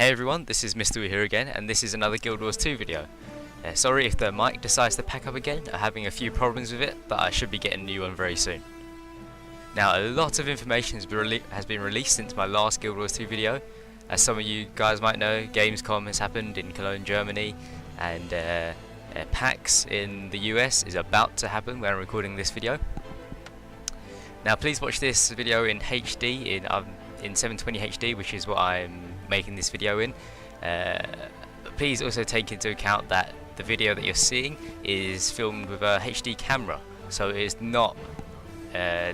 Hey everyone, this is Mr. here again, and this is another Guild Wars 2 video. Sorry if the mic decides to pack up again, I'm having a few problems with it, but I should be getting a new one very soon. Now, a lot of information has been released since my last Guild Wars 2 video. As some of you guys might know, Gamescom has happened in Cologne, Germany, and PAX in the US is about to happen when I'm recording this video. Now, please watch this video in HD, in 720 HD, which is what I'm making this video in. Please also take into account that the video that you're seeing is filmed with a HD camera, so it is not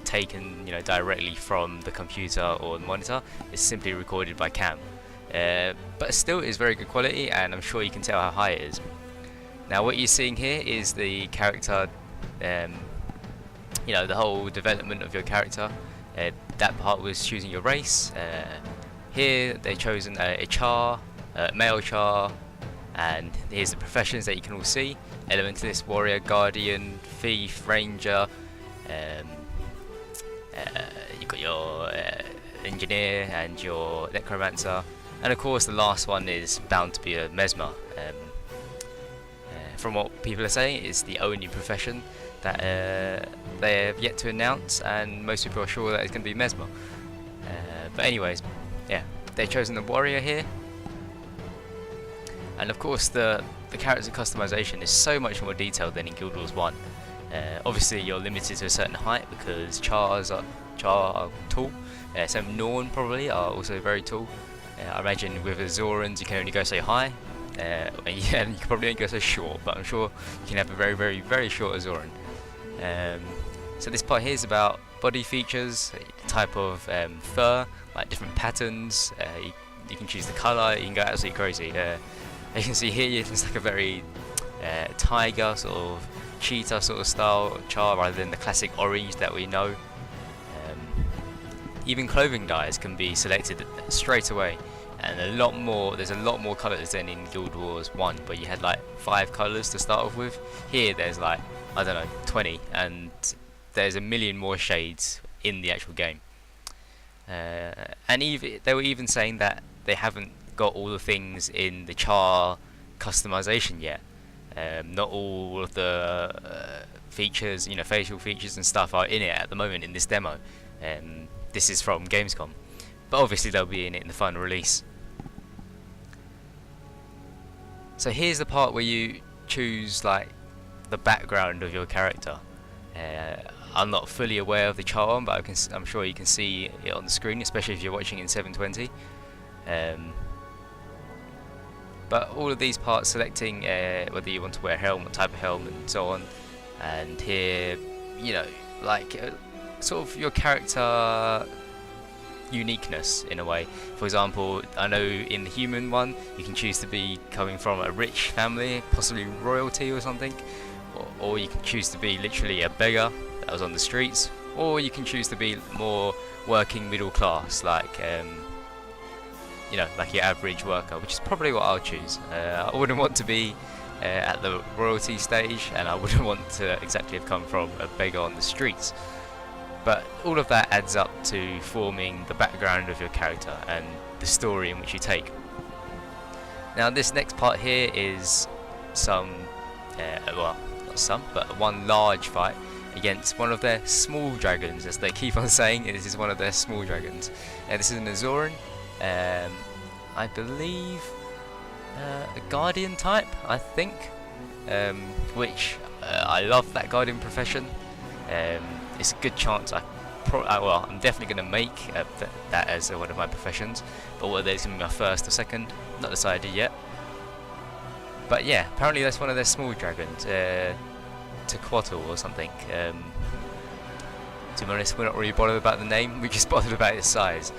taken, directly from the computer or the monitor. It's simply recorded by cam, but still is very good quality, and I'm sure you can tell how high it is. Now, what you're seeing here is the character, the whole development of your character. That part was choosing your race. Here they've chosen a char, male char, and here's the professions that you can all see: elementalist, warrior, guardian, thief, ranger. You've got your engineer and your necromancer, and of course the last one is bound to be a mesmer. From what people are saying, it's the only profession that they have yet to announce, and most people are sure that it's going to be mesmer. But anyways, yeah, they've chosen the warrior here, and of course the character customization is so much more detailed than in Guild Wars 1. Obviously you're limited to a certain height because char are tall. Some Norn probably are also very tall. I imagine with the Zorans you can only go so high, and you can probably only go so short, but I'm sure you can have a very, very, very short Azoran. So this part here is about body features, type of fur, like different patterns. You can choose the colour, you can go absolutely crazy. You can see here it's like a very tiger, sort of cheetah sort of style char, rather than the classic orange that we know. Even clothing dyes can be selected straight away, and there's a lot more colours than in Guild Wars 1, where you had like 5 colours to start off with. Here there's like, I don't know, 20, and there's a million more shades in the actual game. And they were even saying that they haven't got all the things in the char customization yet. Not all of the features, facial features and stuff are in it at the moment in this demo. This is from Gamescom, but obviously they'll be in it in the final release. So here's the part where you choose like the background of your character. I'm not fully aware of the chart one, but I'm sure you can see it on the screen, especially if you're watching in 720. But all of these parts, selecting whether you want to wear a helm, what type of helm, and so on. And here, sort of your character uniqueness in a way. For example, I know in the human one you can choose to be coming from a rich family, possibly royalty or something, or you can choose to be literally a beggar that was on the streets, or you can choose to be more working middle class, like like your average worker, which is probably what I'll choose. I wouldn't want to be at the royalty stage, and I wouldn't want to exactly have come from a beggar on the streets. But all of that adds up to forming the background of your character and the story in which you take. Now, this next part here is one large fight against one of their small dragons, as they keep on saying. This is one of their small dragons. This is an Azoran, I believe a guardian type, I think, which I love that guardian profession. It's a good chance I'm definitely going to make that as one of my professions, but whether it's going to be my first or second, not decided yet. But yeah, apparently that's one of their small dragons, Tequatl or something. To be honest, we're not really bothered about the name, we're just bothered about its size.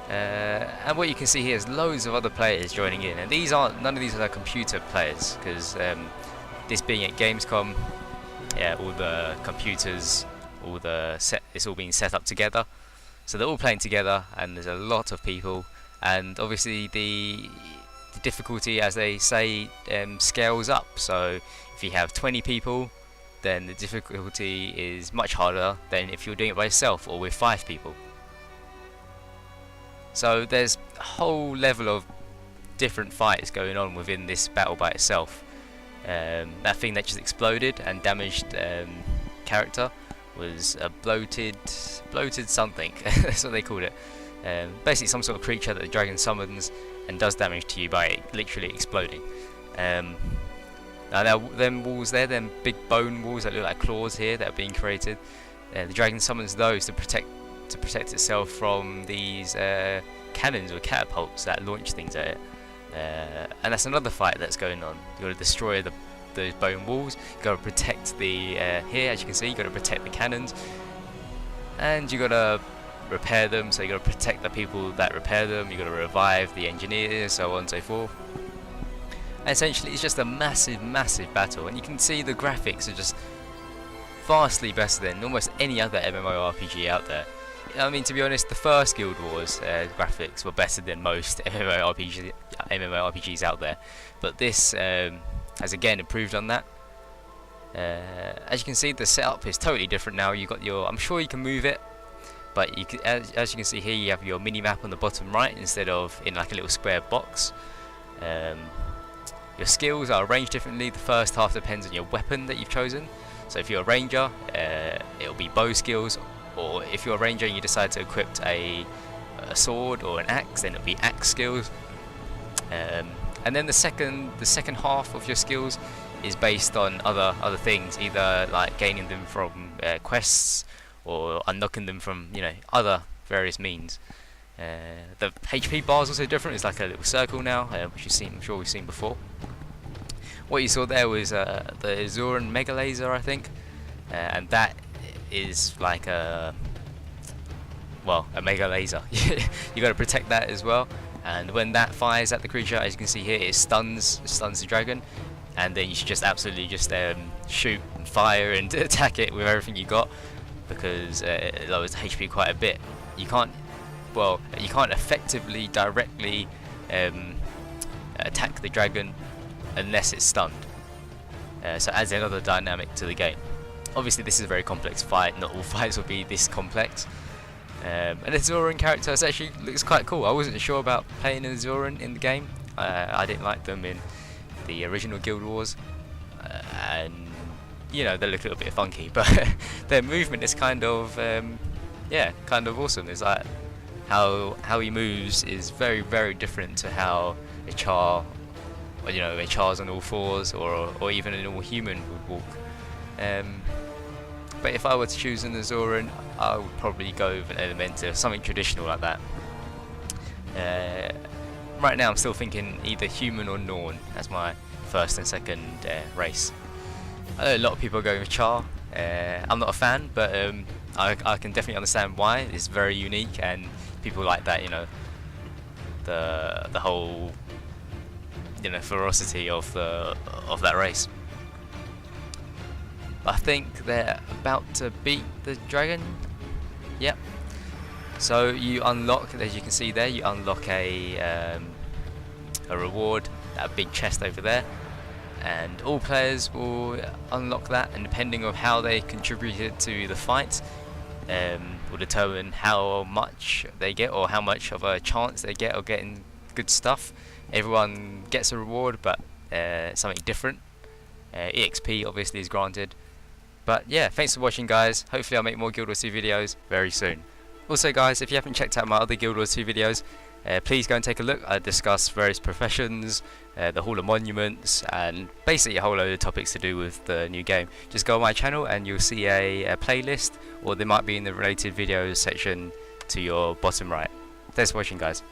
And what you can see here is loads of other players joining in, and none of these are computer players, because this being at Gamescom, all the computers, it's all being set up together, so they're all playing together, and there's a lot of people, and obviously the difficulty, as they say, scales up. So if you have 20 people, then the difficulty is much harder than if you're doing it by yourself or with 5 people. So there's a whole level of different fights going on within this battle by itself. That thing that just exploded and damaged character was a bloated something. That's what they called it. Basically some sort of creature that the dragon summons and does damage to you by literally exploding. Now them walls there, them big bone walls that look like claws here that are being created, the dragon summons those to protect itself from these cannons or catapults that launch things at it. And that's another fight that's going on. You've got to destroy those bone walls. You've got to protect the here, as you can see, you've got to protect the cannons, and you've got to repair them. So you've got to protect the people that repair them. You've got to revive the engineers, so on and so forth. And essentially, it's just a massive battle, and you can see the graphics are just vastly better than almost any other MMORPG out there. I mean, to be honest, the first Guild Wars graphics were better than most MMORPGs out there, but this has again improved on that. As you can see, the setup is totally different now. You got your, I'm sure you can move it, but you can, as you can see here, you have your mini map on the bottom right instead of in like a little square box. Your skills are arranged differently. The first half depends on your weapon that you've chosen. So if you're a ranger, it'll be bow skills, or if you're a ranger and you decide to equip a sword or an axe, then it'll be axe skills. And then the second half of your skills is based on other things, either like gaining them from quests or unlocking them from, you know, other various means. The HP bar is also different. It's like a little circle now, which you've seen, I'm sure we've seen before. What you saw there was the Azuran Mega Laser, I think, and that is like a Mega Laser. You got to protect that as well. And when that fires at the creature, as you can see here, it stuns the dragon, and then you should just absolutely just shoot and fire and attack it with everything you got, because it lowers the HP quite a bit. You can't effectively directly attack the dragon unless it's stunned. So it adds another dynamic to the game. Obviously this is a very complex fight, not all fights will be this complex. And the Azuran character actually looks quite cool. I wasn't sure about playing an Azuran in the game. I didn't like them in the original Guild Wars, and you know, they look a little bit funky, but their movement is kind of kind of awesome. It's like how he moves is very different to how a Char, or you know, a Char's on all fours, or even a normal human would walk. But if I were to choose an Azuran, I would probably go with an Elementor, something traditional like that. Right now I'm still thinking either human or Norn as my first and second race. I know a lot of people are going with Char. I'm not a fan, but I can definitely understand why. It's very unique and people like that, you know, the whole, you know, ferocity of that race. I think they're about to beat the dragon. Yep. So you unlock, as you can see there, you unlock a reward, that big chest over there, and all players will unlock that, and depending on how they contributed to the fight, will determine how much they get, or how much of a chance they get of getting good stuff. Everyone gets a reward, but something different. EXP obviously is granted. But yeah, thanks for watching, guys. Hopefully I'll make more Guild Wars 2 videos very soon. Also guys, if you haven't checked out my other Guild Wars 2 videos, please go and take a look. I discuss various professions, the Hall of Monuments, and basically a whole load of topics to do with the new game. Just go on my channel and you'll see a playlist, or they might be in the related videos section to your bottom right. Thanks for watching, guys.